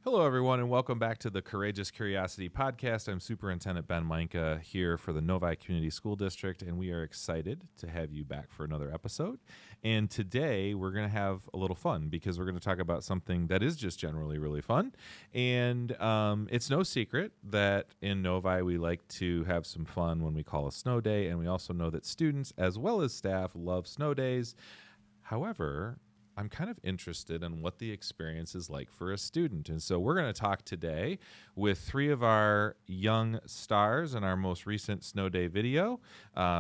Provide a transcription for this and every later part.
Hello, everyone, and welcome back to the Courageous Curiosity Podcast. I'm Superintendent Ben Mainka here for the Novi Community School District, and we are excited to have you back for another episode. And today we're going to have a little fun because we're going to talk about something that is just generally really fun. And it's no secret that in Novi we like to have some fun when we call a snow day, and we also know that students as well as staff love snow days. However, I'm kind of interested in what the experience is like for a student. And so we're going to talk today with three of our young stars in our most recent Snow Day video.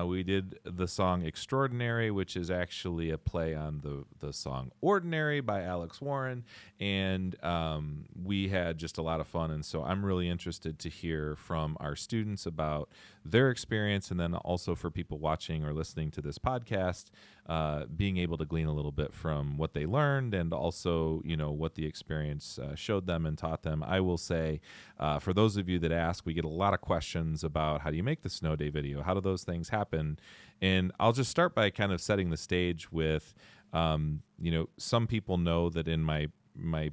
We did the song Extraordinary, which is actually a play on the song Ordinary by Alex Warren. And we had just a lot of fun. And so I'm really interested to hear from our students about their experience, and then also for people watching or listening to this podcast, being able to glean a little bit from what they learned and also, what the experience showed them and taught them. I will say, for those of you that ask, we get a lot of questions about how do you make the Snow Day video? How do those things happen? And I'll just start by kind of setting the stage with, some people know that in my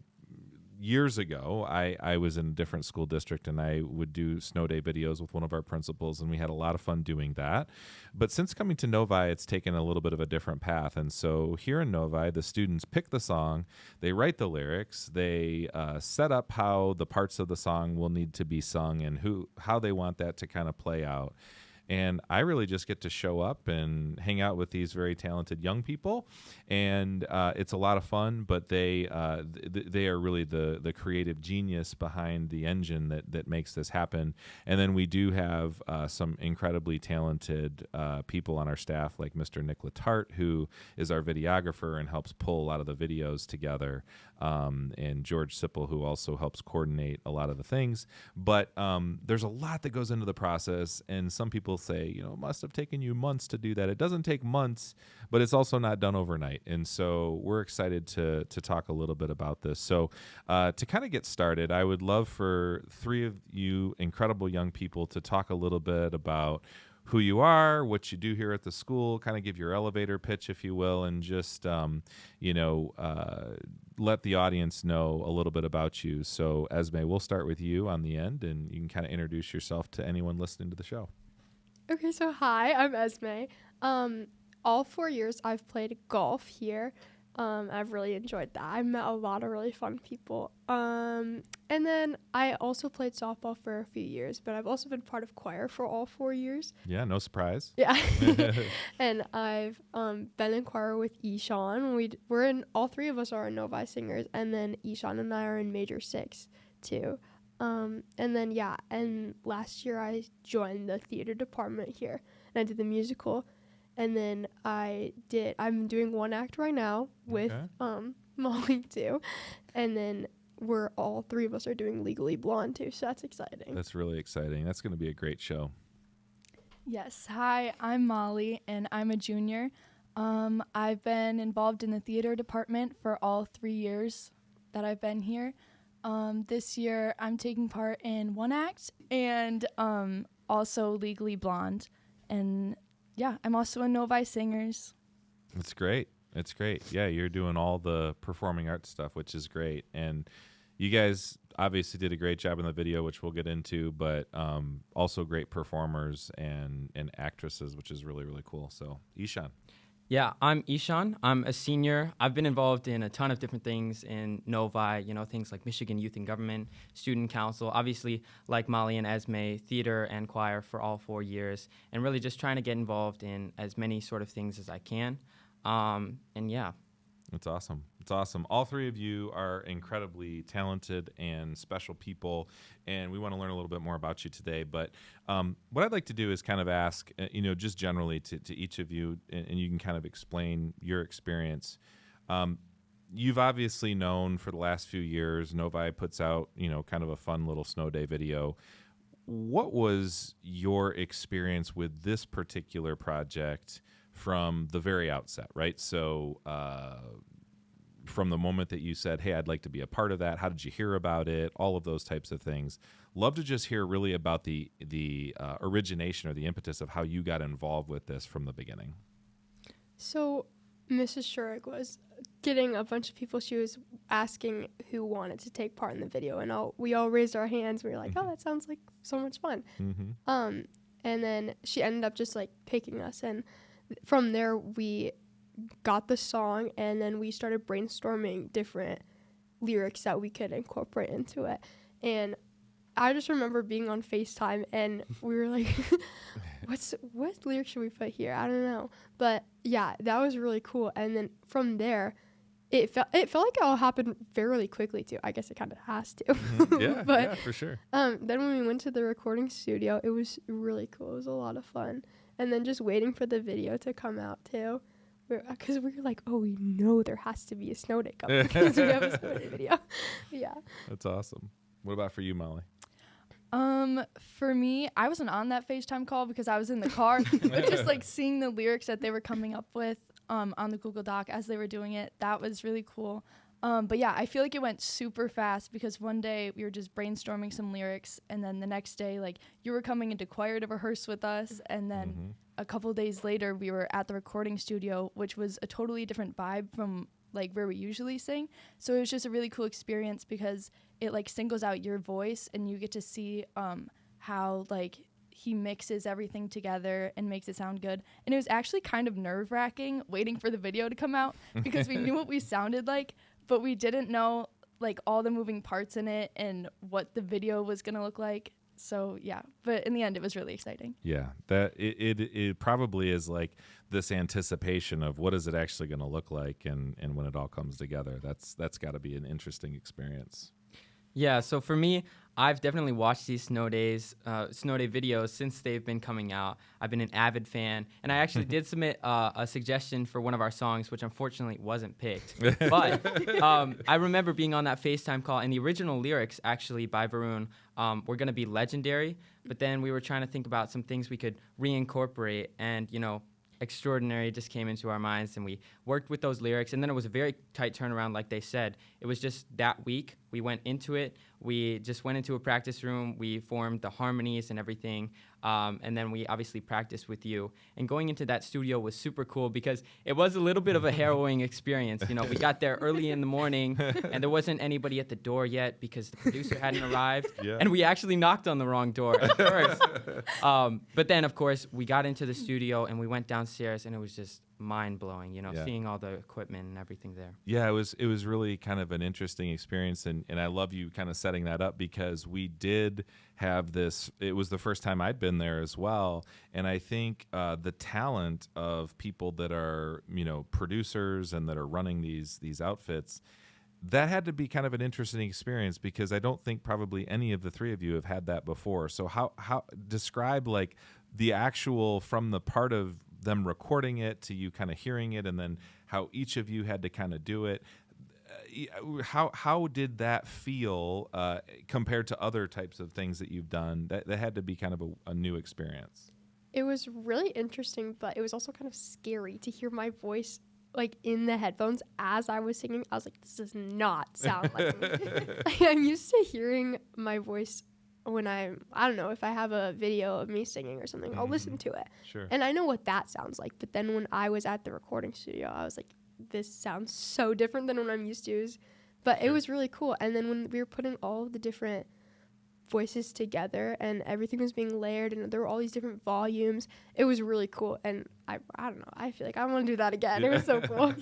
years ago, I was in a different school district, and I would do Snow Day videos with one of our principals, and we had a lot of fun doing that. But since coming to Novi, it's taken a little bit of a different path. And so here in Novi, the students pick the song, they write the lyrics, they set up how the parts of the song will need to be sung and how they want that to kind of play out. And I really just get to show up and hang out with these very talented young people, and it's a lot of fun. But they are really the creative genius behind the engine that makes this happen. And then we do have some incredibly talented people on our staff, like Mr. Nick Latart, who is our videographer and helps pull a lot of the videos together, and George Sipple, who also helps coordinate a lot of the things. But there's a lot that goes into the process, and some people say, it must have taken you months to do that. It doesn't take months, but it's also not done overnight. And so we're excited to talk a little bit about this. So to kind of get started, I would love for three of you incredible young people to talk a little bit about who you are, what you do here at the school, kind of give your elevator pitch, if you will, and just, let the audience know a little bit about you. So Esmè, we'll start with you on the end, and you can kind of introduce yourself to anyone listening to the show. Okay, so hi, I'm Esmè. All 4 years I've played golf here. I've really enjoyed that. I've met a lot of really fun people. And then I also played softball for a few years, but I've also been part of choir for all 4 years. Yeah, no surprise. Yeah. And I've been in choir with Ishaan. All three of us are in Novi singers, and then Ishaan and I are in Major 6 too. And last year I joined the theater department here, and I did the musical. And then I'm doing one act right now with Molly too. And then all three of us are doing Legally Blonde too, so that's exciting. That's really exciting. That's going to be a great show. Yes. Hi, I'm Molly, and I'm a junior. I've been involved in the theater department for all 3 years that I've been here. This year I'm taking part in one act and also Legally Blonde. And yeah, I'm also in Novi Singers. That's great. It's great. Yeah, you're doing all the performing arts stuff, which is great. And you guys obviously did a great job in the video, which we'll get into, but also great performers and actresses, which is really, really cool. So, Ishaan. Yeah, I'm Ishaan. I'm a senior. I've been involved in a ton of different things in Novi, things like Michigan Youth in Government, Student Council, obviously like Molly and Esmè, theater and choir for all 4 years, and really just trying to get involved in as many sort of things as I can. That's awesome. It's awesome. All three of you are incredibly talented and special people, and we want to learn a little bit more about you today. But what I'd like to do is kind of ask, just generally to each of you, and you can kind of explain your experience. You've obviously known for the last few years, Novi puts out, kind of a fun little Snow Day video. What was your experience with this particular project from the very outset, right? So from the moment that you said, hey, I'd like to be a part of that, how did you hear about it, all of those types of things. Love to just hear really about the origination or the impetus of how you got involved with this from the beginning. So Mrs. Shurik was getting a bunch of people. She was asking who wanted to take part in the video, and we all raised our hands. We were like, oh, that sounds like so much fun. And then she ended up just like picking us, and from there we got the song, and then we started brainstorming different lyrics that we could incorporate into it. And I just remember being on FaceTime, and we were like, what lyric should we put here? I don't know. But yeah, that was really cool. And then from there, it felt like it all happened fairly quickly too. I guess it kind of has to. Yeah, for sure. Then when we went to the recording studio, it was really cool. It was a lot of fun. And then just waiting for the video to come out too. Because we were like, oh, we know there has to be a snow day coming because we have a snow day video. Yeah. That's awesome. What about for you, Molly? For me, I wasn't on that FaceTime call because I was in the car, but just like seeing the lyrics that they were coming up with on the Google Doc as they were doing it, that was really cool. But yeah, I feel like it went super fast because one day we were just brainstorming some lyrics, and then the next day, like, you were coming into choir to rehearse with us, and then a couple days later we were at the recording studio, which was a totally different vibe from like where we usually sing. So it was just a really cool experience because it like singles out your voice, and you get to see how like he mixes everything together and makes it sound good. And it was actually kind of nerve-wracking waiting for the video to come out because we knew what we sounded like, but we didn't know like all the moving parts in it and what the video was gonna look like. So yeah, but in the end, it was really exciting. Yeah, that it probably is like this anticipation of what is it actually going to look like, and when it all comes together, that's got to be an interesting experience. Yeah, so for me, I've definitely watched these snow day videos since they've been coming out. I've been an avid fan, and I actually did submit a suggestion for one of our songs, which unfortunately wasn't picked. But I remember being on that FaceTime call, and the original lyrics, actually, by Varun, were going to be legendary, but then we were trying to think about some things we could reincorporate, and, you know, extraordinary just came into our minds, and we worked with those lyrics, and then it was a very tight turnaround. Like they said, it was just that week we went into it. We just went into a practice room, we formed the harmonies and everything, and then we obviously practiced with you. And going into that studio was super cool because it was a little bit of a harrowing experience. You know, we got there early in the morning, and there wasn't anybody at the door yet because the producer hadn't arrived, and we actually knocked on the wrong door at first. But then, of course, we got into the studio, and we went downstairs, and it was just mind-blowing, you know, seeing all the equipment and everything there. Yeah, it was really kind of an interesting experience, and I love you kind of setting that up because we did have this. It was the first time I'd been there as well, and I think the talent of people that are, you know, producers and that are running these outfits, that had to be kind of an interesting experience because I don't think probably any of the three of you have had that before. So how describe like the actual from the part of them recording it to you kind of hearing it, and then how each of you had to kind of do it. How did that feel compared to other types of things that you've done? That had to be kind of a new experience. It was really interesting, but it was also kind of scary to hear my voice like in the headphones as I was singing. I was like, this does not sound like me. I'm used to hearing my voice when I don't know, if I have a video of me singing or something, I'll listen to it. Sure. And I know what that sounds like. But then when I was at the recording studio, I was like, this sounds so different than what I'm used to. But it was really cool. And then when we were putting all of the different voices together and everything was being layered and there were all these different volumes, it was really cool. And I don't know, I feel like I want to do that again. It was so cool.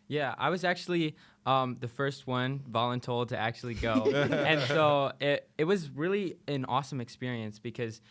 Yeah, I was actually the first one voluntold to actually go. And so it was really an awesome experience because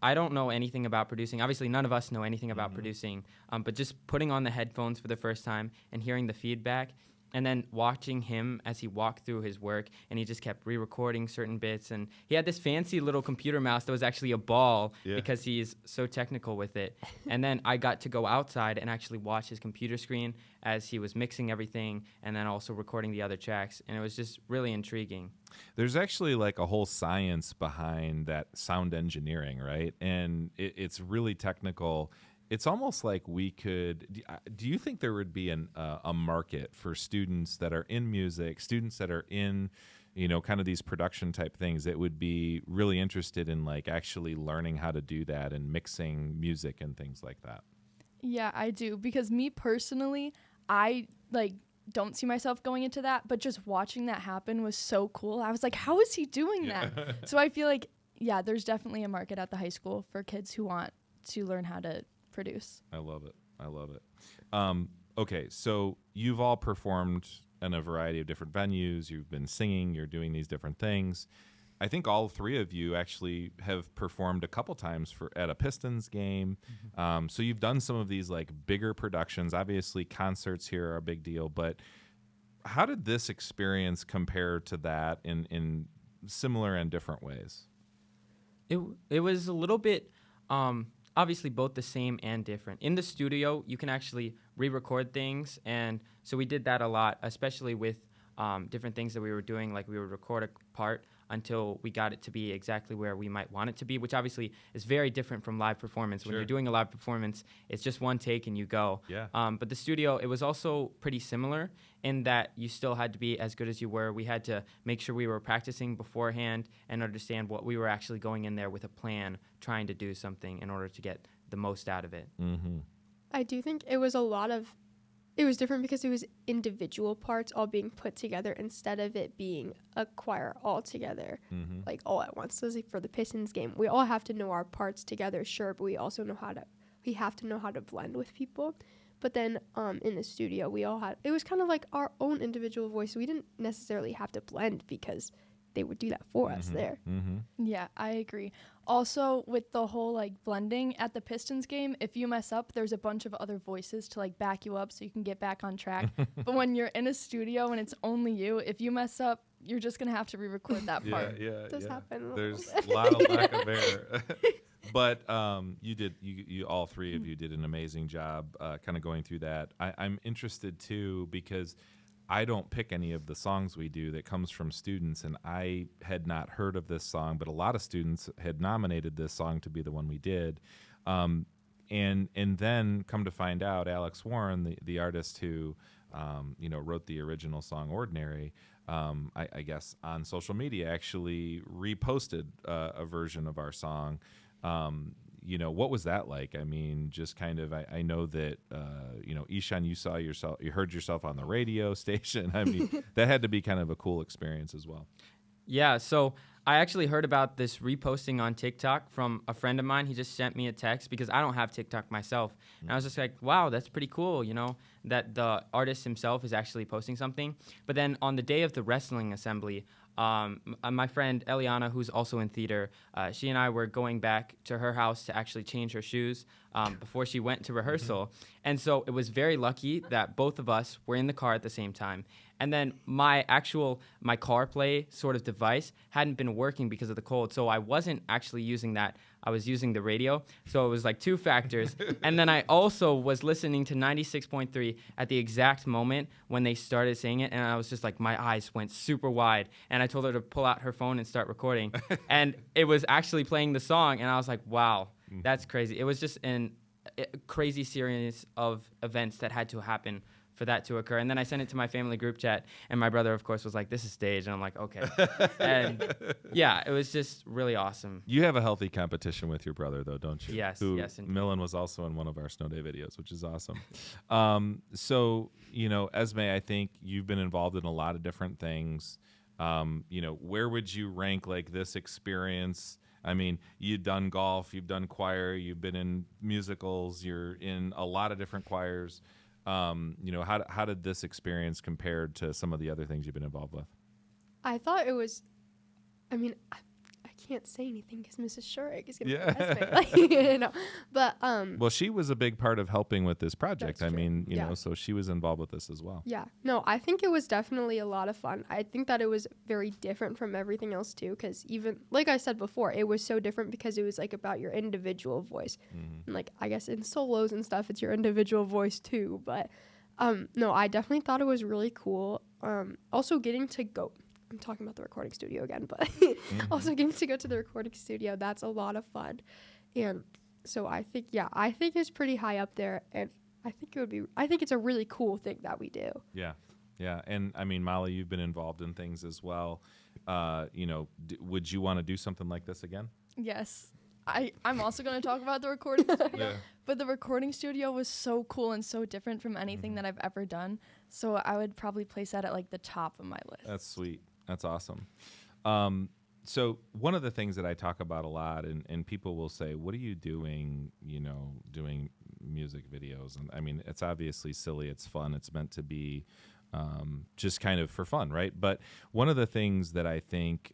I don't know anything about producing. Obviously, none of us know anything about producing. But just putting on the headphones for the first time and hearing the feedback, and then watching him as he walked through his work, and he just kept re-recording certain bits. And he had this fancy little computer mouse that was actually a ball because he's so technical with it. And then I got to go outside and actually watch his computer screen as he was mixing everything and then also recording the other tracks. And it was just really intriguing. There's actually like a whole science behind that sound engineering, right? And it's really technical. It's almost like we could. Do you think there would be a market for students that are in music, students that are in, you know, kind of these production type things that would be really interested in like actually learning how to do that and mixing music and things like that? Yeah, I do. Because me personally, I like don't see myself going into that, but just watching that happen was so cool. I was like, how is he doing that? So I feel like, yeah, there's definitely a market at the high school for kids who want to learn how to produce. I love it. I love it. Okay, so you've all performed in a variety of different venues. You've been singing. You're doing these different things. I think all three of you actually have performed a couple times at a Pistons game. So you've done some of these like bigger productions. Obviously, concerts here are a big deal. But how did this experience compare to that in similar and different ways? It was a little bit, obviously both the same and different. In the studio, you can actually re-record things, and so we did that a lot, especially with different things that we were doing. Like we would record a part until we got it to be exactly where we might want it to be, which obviously is very different from live performance. When you're doing a live performance, it's just one take and you go. Yeah. But the studio, it was also pretty similar in that you still had to be as good as you were. We had to make sure we were practicing beforehand and understand what we were actually going in there with a plan, trying to do something in order to get the most out of it. Mm-hmm. I do think it was it was different because it was individual parts all being put together instead of it being a choir all together, like all at once. So like for the Pistons game, we all have to know our parts together, sure, but we also we have to know how to blend with people. But then in the studio, it was kind of like our own individual voice. We didn't necessarily have to blend because they would do that for us there. Yeah, I agree. Also, with the whole like blending at the Pistons game, if you mess up, there's a bunch of other voices to like back you up so you can get back on track. But when you're in a studio and it's only you, if you mess up, you're just gonna have to re-record that part. Yeah, It does happen. There's a lot of lack of error. But you all three of you did an amazing job kind of going through that. I'm interested too because I don't pick any of the songs we do. That comes from students, and I had not heard of this song, but a lot of students had nominated this song to be the one we did. And then come to find out, Alex Warren, the artist who wrote the original song "Ordinary," I guess on social media actually reposted a version of our song. What was that like? I mean, just kind of, I know that, Ishaan, you heard yourself on the radio station. I mean, that had to be kind of a cool experience as well. Yeah, so I actually heard about this reposting on TikTok from a friend of mine. He just sent me a text because I don't have TikTok myself. And I was just like, wow, that's pretty cool, that the artist himself is actually posting something. But then on the day of the wrestling assembly, my friend Eliana, who's also in theater, she and I were going back to her house to actually change her shoes before she went to rehearsal. And so it was very lucky that both of us were in the car at the same time. And then my CarPlay sort of device hadn't been working because of the cold. So I wasn't actually using that. I was using the radio. So it was like two factors. And then I also was listening to 96.3 at the exact moment when they started saying it. And I was just like, my eyes went super wide. And I told her to pull out her phone and start recording. And it was actually playing the song. And I was like, wow, that's crazy. It was just a crazy series of events that had to happen for that to occur. And then I sent it to my family group chat, and my brother, of course, was like, this is staged. And I'm like, okay. And yeah, it was just really awesome. You have a healthy competition with your brother, though, don't you? Yes, yes. Indeed. Millen was also in one of our snow day videos, which is awesome. So, Esmè, I think you've been involved in a lot of different things. Where would you rank like this experience? I mean, you've done golf, you've done choir, you've been in musicals, you're in a lot of different choirs. How did this experience compare to some of the other things you've been involved with? I thought it was, I can't say anything because Mrs. Shurik is going to be But well, she was a big part of helping with this project. That's true. So she was involved with this as well. Yeah. No, I think it was definitely a lot of fun. I think that it was very different from everything else too, because even like I said before, it was so different because it was like about your individual voice. And like I guess in solos and stuff, it's your individual voice too. But no, I definitely thought it was really cool. Also getting to go. I'm talking about the recording studio again, but also getting to go to the recording studio, that's a lot of fun. And so I think it's pretty high up there, and I think it's a really cool thing that we do. Yeah. And I mean, Molly, you've been involved in things as well. Would you want to do something like this again? Yes. I'm also going to talk about the recording studio, Yeah. but the recording studio was so cool and so different from anything that I've ever done. So I would probably place that at like the top of my list. That's sweet. That's awesome. So one of the things that I talk about a lot, and people will say, what are you doing, doing music videos? And I mean, it's obviously silly. It's fun. It's meant to be just kind of for fun, right? But one of the things that I think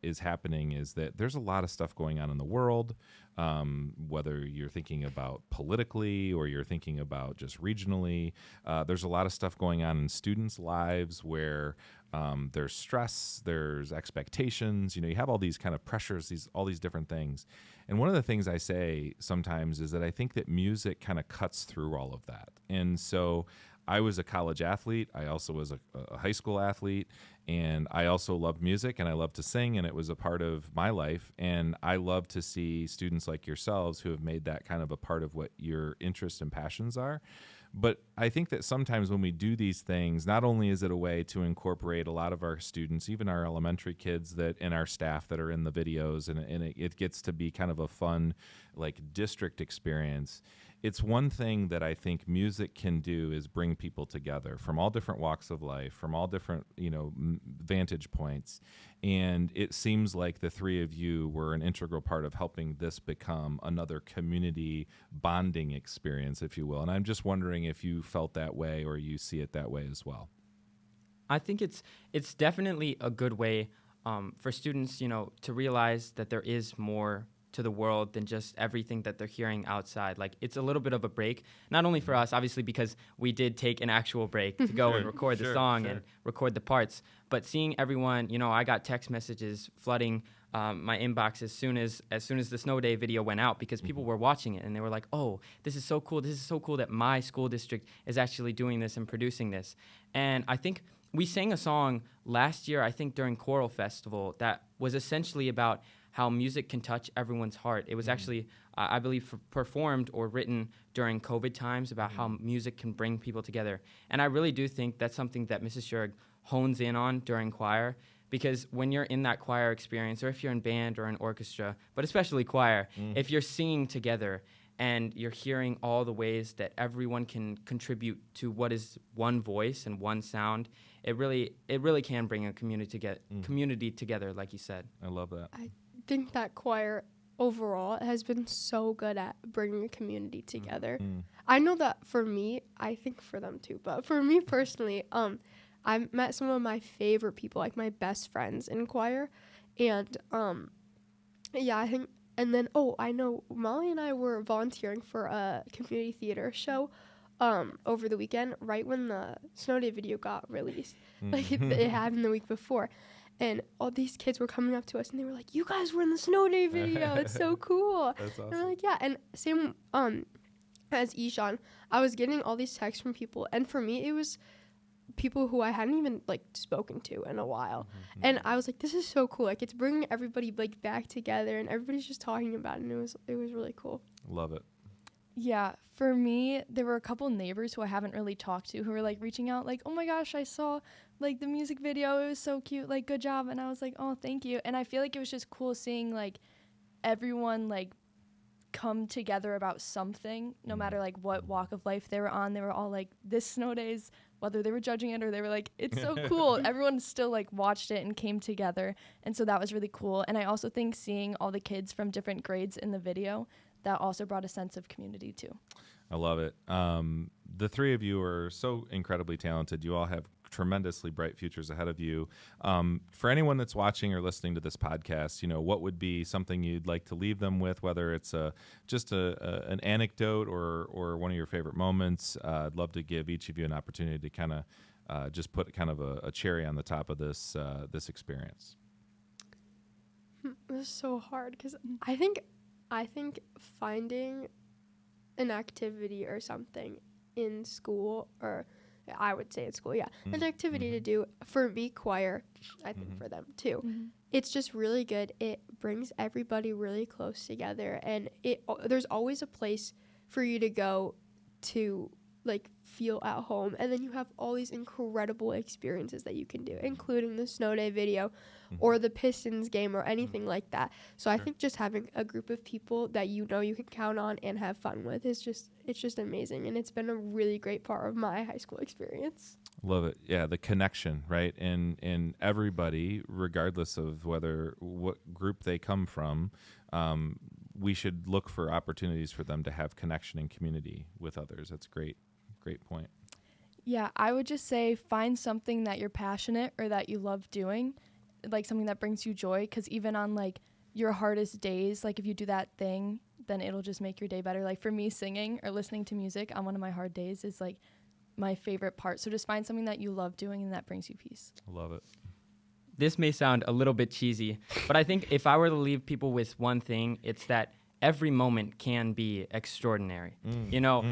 is happening is that there's a lot of stuff going on in the world, whether you're thinking about politically or you're thinking about just regionally. There's a lot of stuff going on in students' lives where there's stress, there's expectations, you have all these kind of pressures, all these different things. And one of the things I say sometimes is that I think that music kind of cuts through all of that. And so I was a college athlete. I also was a high school athlete, and I also loved music and I loved to sing, and it was a part of my life. And I love to see students like yourselves who have made that kind of a part of what your interests and passions are. But I think that sometimes when we do these things, not only is it a way to incorporate a lot of our students, even our elementary kids and our staff that are in the videos, and it gets to be kind of a fun, like, district experience. It's one thing that I think music can do is bring people together from all different walks of life, from all different, vantage points. And it seems like the three of you were an integral part of helping this become another community bonding experience, if you will. And I'm just wondering if you felt that way or you see it that way as well. I think it's definitely a good way for students, to realize that there is more to the world than just everything that they're hearing outside. Like, it's a little bit of a break, not only for us, obviously, because we did take an actual break to go and record the song and record the parts, but seeing everyone, I got text messages flooding my inbox as soon as the Snow Day video went out, because people were watching it and they were like, oh, this is so cool. This is so cool that my school district is actually doing this and producing this. And I think we sang a song last year, I think during Choral Festival, that was essentially about how music can touch everyone's heart. It was actually, I believe, performed or written during COVID times about how music can bring people together. And I really do think that's something that Mrs. Shurg hones in on during choir, because when you're in that choir experience, or if you're in band or an orchestra, but especially choir, if you're singing together and you're hearing all the ways that everyone can contribute to what is one voice and one sound, it really can bring a community together, like you said. I love that. I think that choir overall has been so good at bringing a community together. I know that for me, I think for them too, but for me personally, I've met some of my favorite people, like my best friends in choir. And I think, and then, I know Molly and I were volunteering for a community theater show over the weekend, right when the Snow Day video got released. Like it happened the week before. And all these kids were coming up to us and they were like, you guys were in the Snow Day video. It's so cool. That's awesome. And we're like, yeah. And same as Ishaan, I was getting all these texts from people. And for me, it was people who I hadn't even spoken to in a while. And I was like, this is so cool. Like, it's bringing everybody back together and everybody's just talking about it. And it was really cool. Love it. Yeah, for me, there were a couple neighbors who I haven't really talked to who were reaching out oh my gosh, I saw the music video. It was so cute. Good job. And I was like, oh, thank you. And I feel like it was just cool seeing everyone come together about something, no matter what walk of life they were on. They were all this Snow Days, whether they were judging it or they were it's so cool. Everyone still watched it and came together. And so that was really cool. And I also think seeing all the kids from different grades in the video, that also brought a sense of community too. I love it. The three of you are so incredibly talented. You all have tremendously bright futures ahead of you. For anyone that's watching or listening to this podcast, what would be something you'd like to leave them with, whether it's just an anecdote or one of your favorite moments? I'd love to give each of you an opportunity to kind of just put kind of a cherry on the top of this experience. This is so hard because I think finding an activity or something in school, or I would say in school, an activity to do, for me, choir, I think for them too. It's just really good. It brings everybody really close together, and there's always a place for you to go to like feel at home. And then you have all these incredible experiences that you can do, including the snow day video or the Pistons game or anything like that. So I think just having a group of people that you know you can count on and have fun with is it's just amazing. And it's been a really great part of my high school experience. Love it. Yeah, the connection, right? And everybody, regardless of what group they come from, we should look for opportunities for them to have connection and community with others. That's great. Great point. Yeah, I would just say find something that you're passionate or that you love doing, like something that brings you joy, because even on like your hardest days, like if you do that thing, then it'll just make your day better. Like for me, singing or listening to music on one of my hard days is like my favorite part. So just find something that you love doing and that brings you peace. I love it. This may sound a little bit cheesy, but I think if I were to leave people with one thing, it's that every moment can be extraordinary. You know,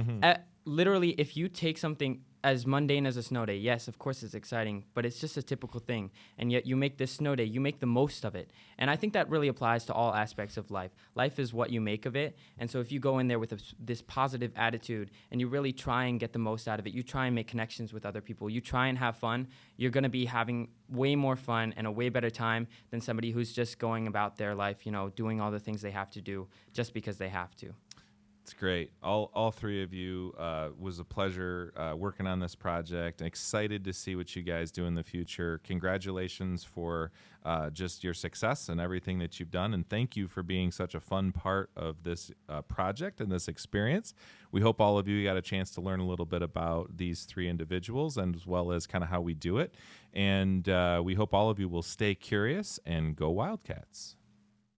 literally, if you take something as mundane as a snow day, yes, of course it's exciting, but it's just a typical thing. And yet you make this snow day, you make the most of it. And I think that really applies to all aspects of life. Life is what you make of it. And so if you go in there with this positive attitude and you really try and get the most out of it, you try and make connections with other people, you try and have fun, you're going to be having way more fun and a way better time than somebody who's just going about their life, you know, doing all the things they have to do just because they have to. It's great. All three of you, was a pleasure working on this project. Excited to see what you guys do in the future. Congratulations for just your success and everything that you've done. And thank you for being such a fun part of this project and this experience. We hope all of you got a chance to learn a little bit about these three individuals and as well as kind of how we do it. And we hope all of you will stay curious and go Wildcats.